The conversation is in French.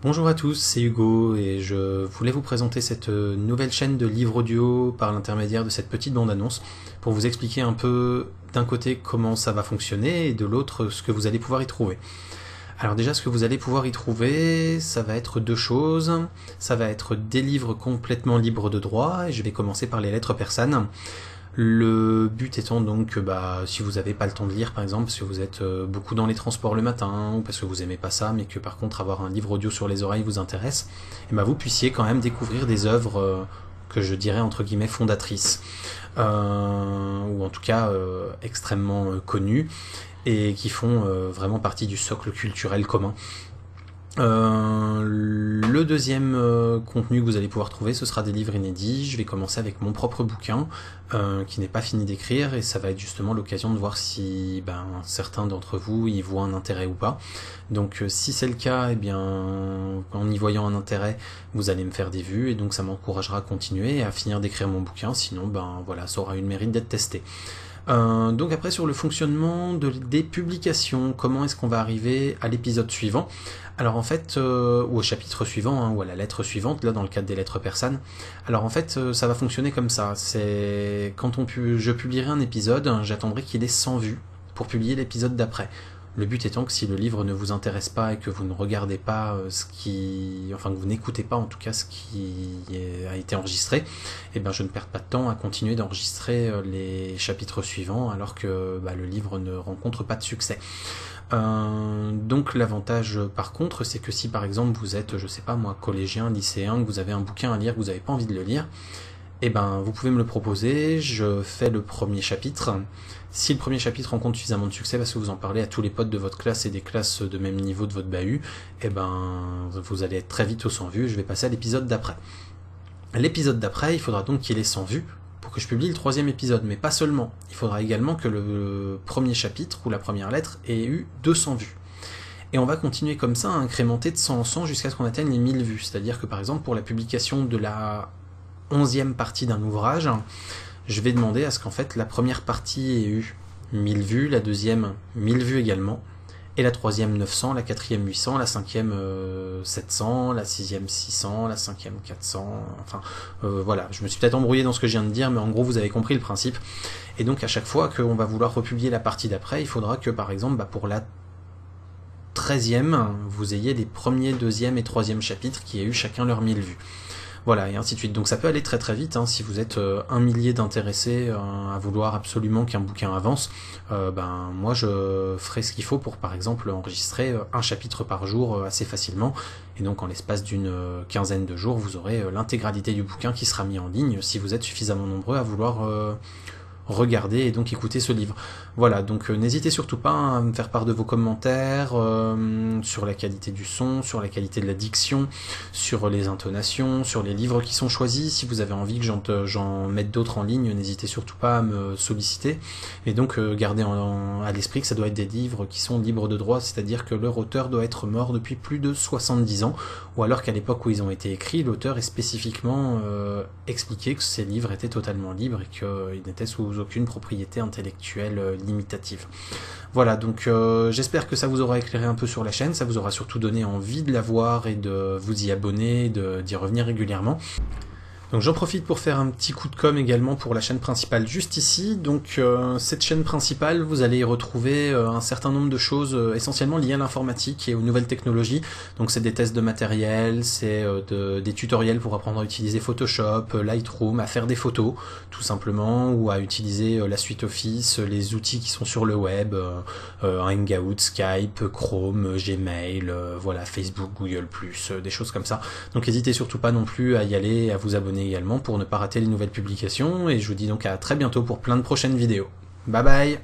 Bonjour à tous, c'est Hugo et je voulais vous présenter cette nouvelle chaîne de livres audio par l'intermédiaire de cette petite bande-annonce pour vous expliquer un peu d'un côté comment ça va fonctionner et de l'autre ce que vous allez pouvoir y trouver. Alors déjà ce que vous allez pouvoir y trouver, ça va être deux choses. Ça va être des livres complètement libres de droit et je vais commencer par les lettres persanes. Le but étant donc que si vous n'avez pas le temps de lire par exemple, parce que vous êtes beaucoup dans les transports le matin, ou parce que vous aimez pas ça, mais que par contre avoir un livre audio sur les oreilles vous intéresse, et vous puissiez quand même découvrir des œuvres que je dirais entre guillemets fondatrices, ou en tout cas extrêmement connues, et qui font vraiment partie du socle culturel commun. Le deuxième contenu que vous allez pouvoir trouver, ce sera des livres inédits. Je vais commencer avec mon propre bouquin qui n'est pas fini d'écrire et ça va être justement l'occasion de voir si certains d'entre vous y voient un intérêt ou pas. Donc si c'est le cas, en y voyant un intérêt, vous allez me faire des vues et donc ça m'encouragera à continuer et à finir d'écrire mon bouquin, sinon voilà, ça aura eu le mérite d'être testé. Donc après sur le fonctionnement des publications, comment est-ce qu'on va arriver à l'épisode suivant? Alors en fait, ou au chapitre suivant, ou à la lettre suivante, là dans le cadre des lettres persanes. Alors en fait, ça va fonctionner comme ça, c'est quand je publierai un épisode, j'attendrai qu'il ait 100 vues pour publier l'épisode d'après. Le but étant que si le livre ne vous intéresse pas et que vous ne regardez pas que vous n'écoutez pas en tout cas ce qui a été enregistré, je ne perds pas de temps à continuer d'enregistrer les chapitres suivants alors que le livre ne rencontre pas de succès. Donc l'avantage par contre c'est que si par exemple vous êtes, je sais pas moi, collégien, lycéen, que vous avez un bouquin à lire, que vous n'avez pas envie de le lire, vous pouvez me le proposer, je fais le premier chapitre. Si le premier chapitre rencontre suffisamment de succès parce que vous en parlez à tous les potes de votre classe et des classes de même niveau de votre bahut, vous allez être très vite aux 100 vues et je vais passer à l'épisode d'après. L'épisode d'après, il faudra donc qu'il ait 100 vues pour que je publie le troisième épisode, mais pas seulement. Il faudra également que le premier chapitre ou la première lettre ait eu 200 vues. Et on va continuer comme ça à incrémenter de 100 en 100 jusqu'à ce qu'on atteigne les 1000 vues. C'est-à-dire que par exemple pour la publication de la 11e partie d'un ouvrage, je vais demander à ce qu'en fait la première partie ait eu 1000 vues, la deuxième 1000 vues également, et la troisième 900, la quatrième 800, la cinquième 700, la sixième 600, la cinquième 400, voilà, je me suis peut-être embrouillé dans ce que je viens de dire, mais en gros vous avez compris le principe. Et donc à chaque fois qu'on va vouloir republier la partie d'après, il faudra que par exemple pour la 13e, vous ayez les premiers, deuxième et troisième chapitres qui aient eu chacun leurs 1000 vues. Voilà, et ainsi de suite. Donc ça peut aller très très vite, si vous êtes un millier d'intéressés à vouloir absolument qu'un bouquin avance, moi je ferai ce qu'il faut pour par exemple enregistrer un chapitre par jour assez facilement, et donc en l'espace d'une quinzaine de jours, vous aurez l'intégralité du bouquin qui sera mis en ligne si vous êtes suffisamment nombreux à vouloir regarder et donc écouter ce livre. Voilà, donc n'hésitez surtout pas à me faire part de vos commentaires sur la qualité du son, sur la qualité de la diction, sur les intonations, sur les livres qui sont choisis. Si vous avez envie que j'en mette d'autres en ligne, n'hésitez surtout pas à me solliciter. Et donc gardez à l'esprit que ça doit être des livres qui sont libres de droit, c'est-à-dire que leur auteur doit être mort depuis plus de 70 ans, ou alors qu'à l'époque où ils ont été écrits, l'auteur est spécifiquement expliqué que ces livres étaient totalement libres et qu'ils n'étaient sous aucune propriété intellectuelle limitative. Voilà, donc j'espère que ça vous aura éclairé un peu sur la chaîne, ça vous aura surtout donné envie de la voir et de vous y abonner, d'y revenir régulièrement. Donc j'en profite pour faire un petit coup de com' également pour la chaîne principale juste ici. Donc cette chaîne principale, vous allez y retrouver un certain nombre de choses essentiellement liées à l'informatique et aux nouvelles technologies. Donc c'est des tests de matériel, c'est des tutoriels pour apprendre à utiliser Photoshop, Lightroom, à faire des photos tout simplement, ou à utiliser la suite Office, les outils qui sont sur le web, Hangout, Skype, Chrome, Gmail, voilà, Facebook, Google+, des choses comme ça. Donc n'hésitez surtout pas non plus à y aller, à vous abonner également pour ne pas rater les nouvelles publications, et je vous dis donc à très bientôt pour plein de prochaines vidéos. Bye bye.